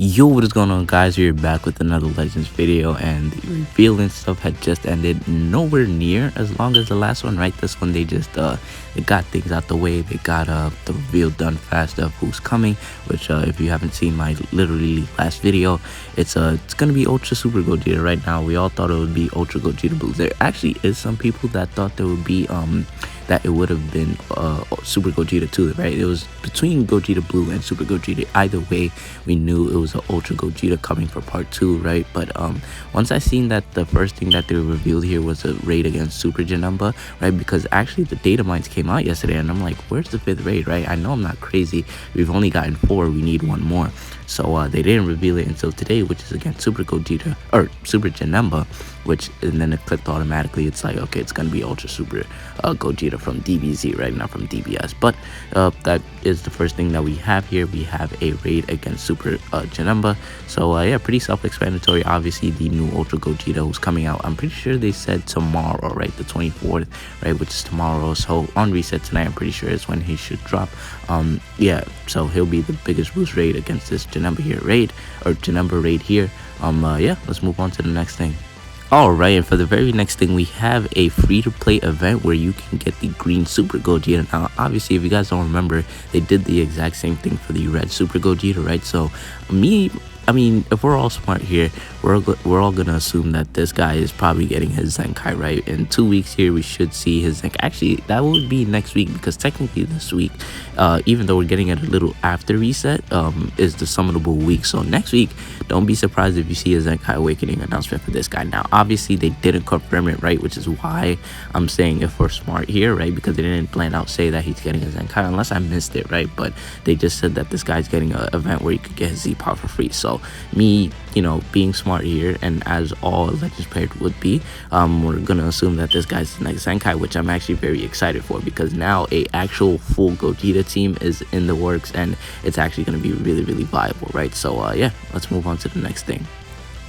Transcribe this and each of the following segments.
Yo, what is going on, guys? We're back with another Legends video, and the reveal and stuff had just ended. Nowhere near as long as the last one, right? This one they just they got things out the way. They got the reveal done fast of who's coming, which if you haven't seen my literally last video, it's gonna be Ultra Super Gogeta right now. We all thought it would be Ultra Gogeta Blue. There actually is some people that thought there would be that it would have been Super Gogeta 2, right? It was between Gogeta Blue and Super Gogeta. Either way, we knew it was an Ultra Gogeta coming for part 2, right? But once I seen that the first thing that they revealed here was a raid against Super Janemba, right? Because actually the data mines came out yesterday, and I'm like, where's the 5th raid, right? I know I'm not crazy. We've only gotten 4. We need 1 more. So they didn't reveal it until today, which is against Super Gogeta or Super Janemba, and then it clicked automatically. It's like, okay, it's gonna be Ultra Super Gogeta from DBZ, right? Not from DBS. But that is the first thing that we have here. We have a raid against Super Janemba. So yeah, pretty self-explanatory. Obviously, the new Ultra Gogeta who's coming out, I'm pretty sure they said tomorrow, right? The 24th, right? Which is tomorrow. So on reset tonight, I'm pretty sure is when he should drop. Yeah, so he'll be the biggest boost raid against this Janemba raid here. Yeah, let's move on to the next thing. Alright, and for the very next thing, we have a free-to-play event where you can get the green Super Gogeta. Now, obviously, if you guys don't remember, they did the exact same thing for the red Super Gogeta, right? So, I mean, if we're all smart here, we're all gonna assume that this guy is probably getting his Zenkai, right? In 2 weeks here, we should see his Zenkai. Actually, that would be next week, because technically this week, even though we're getting it a little after reset, is the summonable week. So next week, don't be surprised if you see a Zenkai Awakening announcement for this guy. Now, obviously, they didn't confirm it, right? Which is why I'm saying if we're smart here, right? Because they didn't plan out say that he's getting a Zenkai, unless I missed it, right? But they just said that this guy's getting an event where you could get his Z-Power for free. So me, being smart here, and as all Legends players would be, we're gonna assume that this guy's the next Zenkai, which I'm actually very excited for, because now a actual full Gogeta team is in the works, and it's actually gonna be really, really viable, right? So yeah, let's move on to the next thing.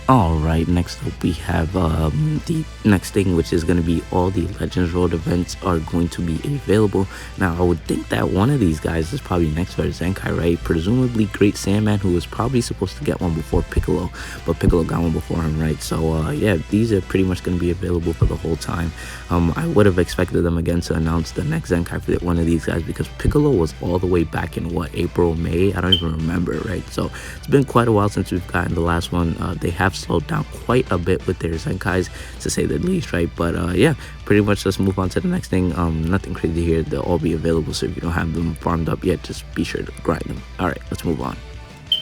Alright, next up we have the next thing, which is going to be all the Legends Road events are going to be available. Now, I would think that one of these guys is probably next for Zenkai, right? Presumably Great Sandman, who was probably supposed to get one before Piccolo, but Piccolo got one before him, right? So yeah, these are pretty much going to be available for the whole time. I would have expected them again to announce the next Zenkai for one of these guys, because Piccolo was all the way back in what, April, May? I don't even remember, right? So it's been quite a while since we've gotten the last one. They have slowed down quite a bit with their Zenkais, to say the least, right? But yeah, pretty much let's move on to the next thing. Nothing crazy here. They'll all be available, so if you don't have them farmed up yet, just be sure to grind them. All right, let's move on.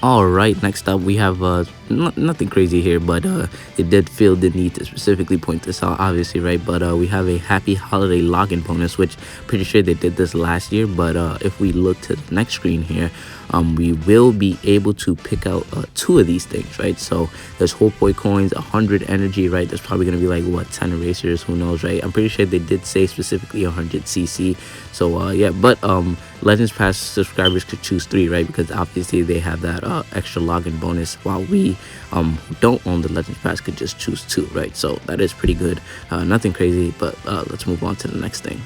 Alright, next up we have nothing crazy here, but it did feel the need to specifically point this out, obviously, right? But we have a happy holiday login bonus, which pretty sure they did this last year. But if we look to the next screen here, we will be able to pick out 2 of these things, right? So there's Whole Boy coins, 100 energy, right? There's probably gonna be like what, 10 erasers, who knows, right? I'm pretty sure they did say specifically 100 CC. So yeah, but Legends Pass subscribers could choose 3, right? Because obviously they have that extra login bonus, while we who don't own the Legends Pass could just choose 2, right? So that is pretty good. Nothing crazy, but let's move on to the next thing.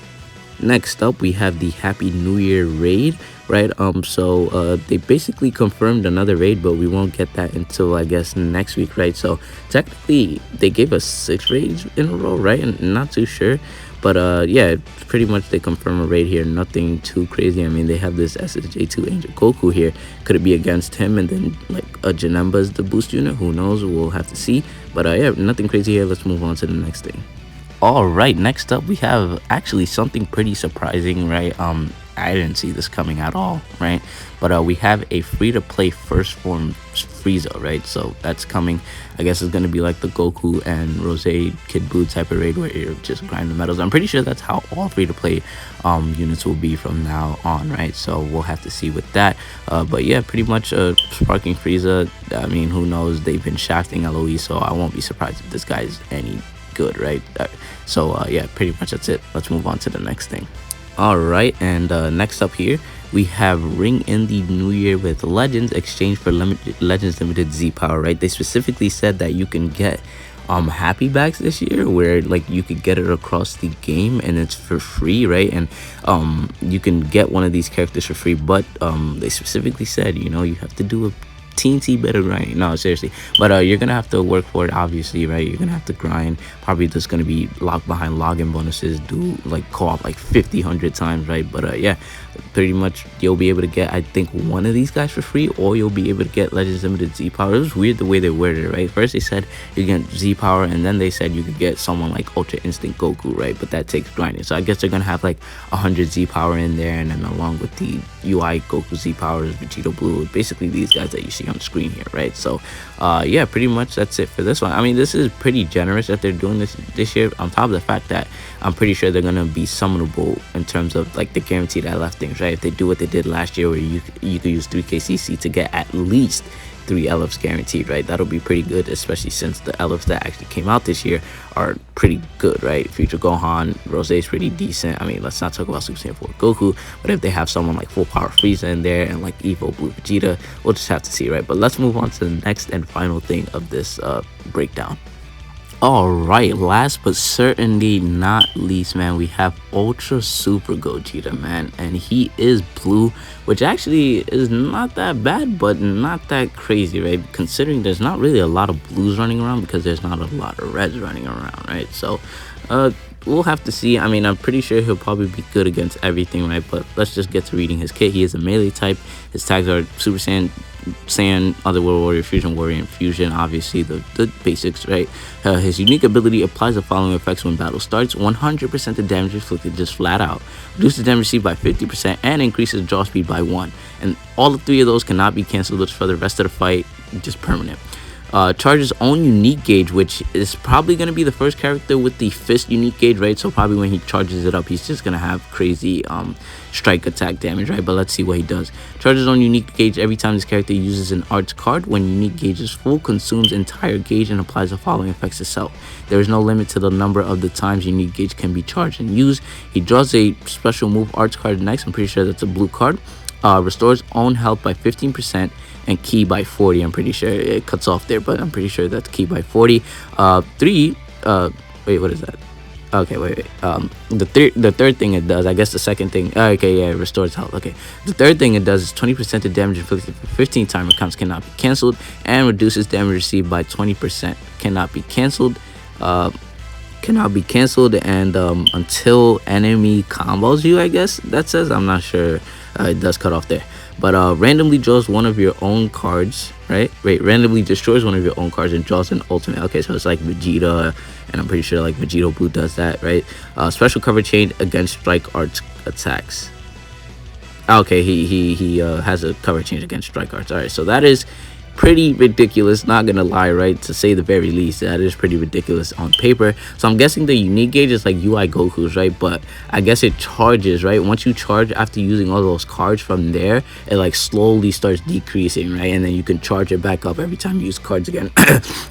Next up, we have the Happy New Year raid, right? So they basically confirmed another raid, but we won't get that until, I guess, next week, right? So technically they gave us 6 raids in a row, right? And not too sure, but yeah, pretty much they confirm a raid here. Nothing too crazy. I mean, they have this SSJ2 Angel Goku here. Could it be against him, and then like a Janemba is the boost unit? Who knows? We'll have to see. But yeah, nothing crazy here. Let's move on to the next thing. Alright, next up we have actually something pretty surprising, right? I didn't see this coming at all, right? But we have a free-to-play first form Frieza, right? So that's coming. I guess it's gonna be like the Goku and Rose Kid Buu type of raid, where you just grind the medals. I'm pretty sure that's how all free-to-play units will be from now on, right? So we'll have to see with that. But yeah, pretty much sparking Frieza. I mean, who knows? They've been shafting LOE, so I won't be surprised if this guy's any good, right? So yeah, pretty much that's it. Let's move on to the next thing. All right, and next up here we have ring in the new year with Legends exchange for Legends limited Z power, right? They specifically said that you can get happy bags this year, where like you could get it across the game and it's for free, right? And you can get one of these characters for free, but they specifically said, you have to do a teensy bit of grinding. No, seriously. But you're gonna have to work for it, obviously, right? You're gonna have to grind. Probably just gonna be locked behind login bonuses, do like co-op like 50 100 times, right? But yeah, pretty much you'll be able to get, I think, one of these guys for free, or you'll be able to get Legends Limited Z Power. It was weird the way they worded it, right? First they said you get Z Power, and then they said you could get someone like Ultra Instinct Goku, right? But that takes grinding. So I guess they're gonna have like 100 Z Power in there, and then along with the UI Goku Z Powers, Vegeta Blue, basically these guys that you see on the screen here, right? So yeah, pretty much that's it for this one. I mean, this is pretty generous that they're doing this year, on top of the fact that I'm pretty sure they're gonna be summonable in terms of like the guaranteed LF things, right? If they do what they did last year, where you could use 3KCC to get at least 3 LFs guaranteed, right? That'll be pretty good, especially since the LFs that actually came out this year are pretty good, right? Future Gohan, Rose is pretty decent. I mean, let's not talk about Super Saiyan 4 Goku, but if they have someone like Full Power Frieza in there and like Evo Blue Vegeta, we'll just have to see, right? But let's move on to the next and final thing of this breakdown. All right, last but certainly not least, man, we have Ultra Super Gogeta, man, and he is blue, which actually is not that bad, but not that crazy, right? Considering there's not really a lot of blues running around because there's not a lot of reds running around, right? So we'll have to see. I mean, I'm pretty sure he'll probably be good against everything, right? But let's just get to reading his kit. He is a melee type. His tags are Super Saiyan, Otherworld Warrior, Fusion Warrior, and Fusion, obviously the basics, right? His unique ability applies the following effects when battle starts: 100% of damage inflicted just flat out, reduces damage received by 50%, and increases draw speed by 1. And all the 3 of those cannot be cancelled for the rest of the fight, just permanent. Charges own unique gauge, which is probably going to be the first character with the fist unique gauge, right? So probably when he charges it up, he's just going to have crazy strike attack damage, right? But let's see what he does. Charges on unique gauge every time this character uses an arts card. When unique gauge is full, consumes entire gauge and applies the following effects itself. There is no limit to the number of the times unique gauge can be charged and used. He draws a special move arts card next. I'm pretty sure that's a blue card. Restores own health by 15% and ki by 40. I'm pretty sure it cuts off there, but I'm pretty sure that's ki by 40. Wait, what is that? Okay, wait. The third thing it does, I guess the second thing. Okay, yeah, it restores health. Okay, the third thing it does is 20% of damage inflicted for 15 timer counts cannot be cancelled, and reduces damage received by 20%. Cannot be cancelled. And until enemy combos you, I guess that says. I'm not sure. It does cut off there, but randomly draws one of your own cards, right? Wait, randomly destroys one of your own cards and draws an ultimate. Okay, so it's like Vegeta, and I'm pretty sure like Vegeta Blue does that, right? Special cover chain against strike arts attacks. Okay, he has a cover change against strike arts. All right, so that is pretty ridiculous, not gonna lie, right? To say the very least, that is pretty ridiculous on paper. So I'm guessing the unique gauge is like UI Goku's, right? But I guess it charges, right? Once you charge after using all those cards from there, it like slowly starts decreasing, right? And then you can charge it back up every time you use cards again.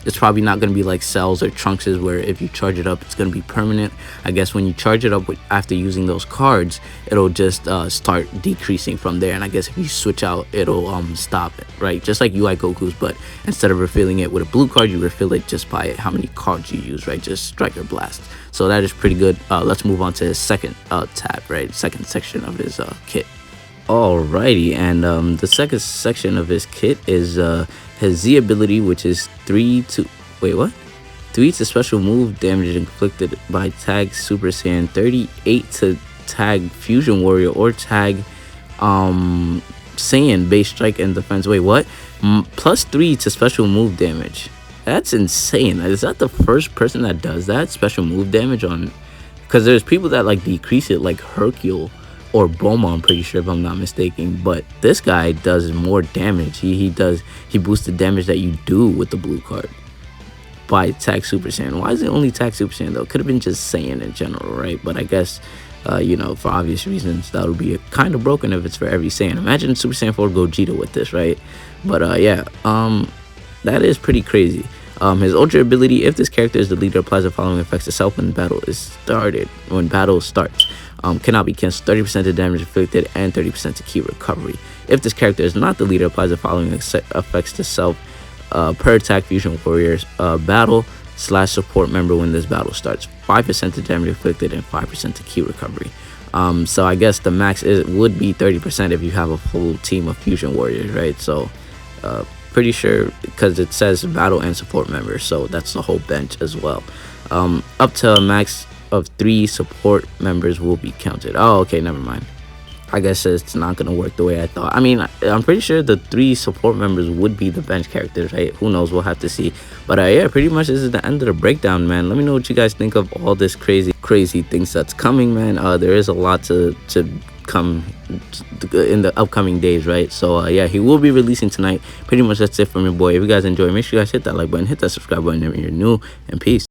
It's probably not gonna be like Cells or Trunks's, where if you charge it up, it's gonna be permanent. I guess when you charge it up after using those cards, it'll just start decreasing from there. And I guess if you switch out, it'll stop it, right? Just like UI Goku. But instead of refilling it with a blue card, you refill it just by how many cards you use, right? Just Striker Blast. So that is pretty good. Let's move on to his second tab, right? Second section of his kit. Alrighty, and the second section of his kit is his Z ability, which is 3 to special move damage inflicted by tag Super Saiyan, 38 to tag Fusion Warrior or tag Saiyan base strike and defense. Wait, what? +3 to special move damage. That's insane. Is that the first person that does that special move damage on? Because there's people that like decrease it, like Hercule or Bulma, I'm pretty sure, if I'm not mistaken. But this guy does more damage. He boosts the damage that you do with the blue card by tag Super Saiyan. Why is it only tag Super Saiyan though? Could have been just Saiyan in general, right? But I guess you know, for obvious reasons, that'll be kind of broken if it's for every Saiyan. Imagine Super Saiyan 4 Gogeta with this, right? But yeah, that is pretty crazy. His ultra ability: if this character is the leader, applies the following effects to self when battle starts. Cannot be cancelled: 30% of damage inflicted and 30% to ki recovery. If this character is not the leader, applies the following effects to self per attack Fusion Warriors battle/support member when this battle starts. 5% of damage inflicted and 5% to ki recovery. So I guess the max would be 30% if you have a full team of Fusion Warriors, right? So pretty sure because it says battle and support members, so that's the whole bench as well. Up to a max of 3 support members will be counted. Oh, okay, never mind. I guess it's not gonna work the way I thought. I mean, I'm pretty sure the 3 support members would be the bench characters, right? Who knows? We'll have to see. But yeah, pretty much this is the end of the breakdown, man. Let me know what you guys think of all this crazy things that's coming, man. There is a lot to come in the upcoming days, right? So yeah, he will be releasing tonight. Pretty much that's it from your boy. If you guys enjoy, make sure you guys hit that like button, hit that subscribe button if you're new, and peace.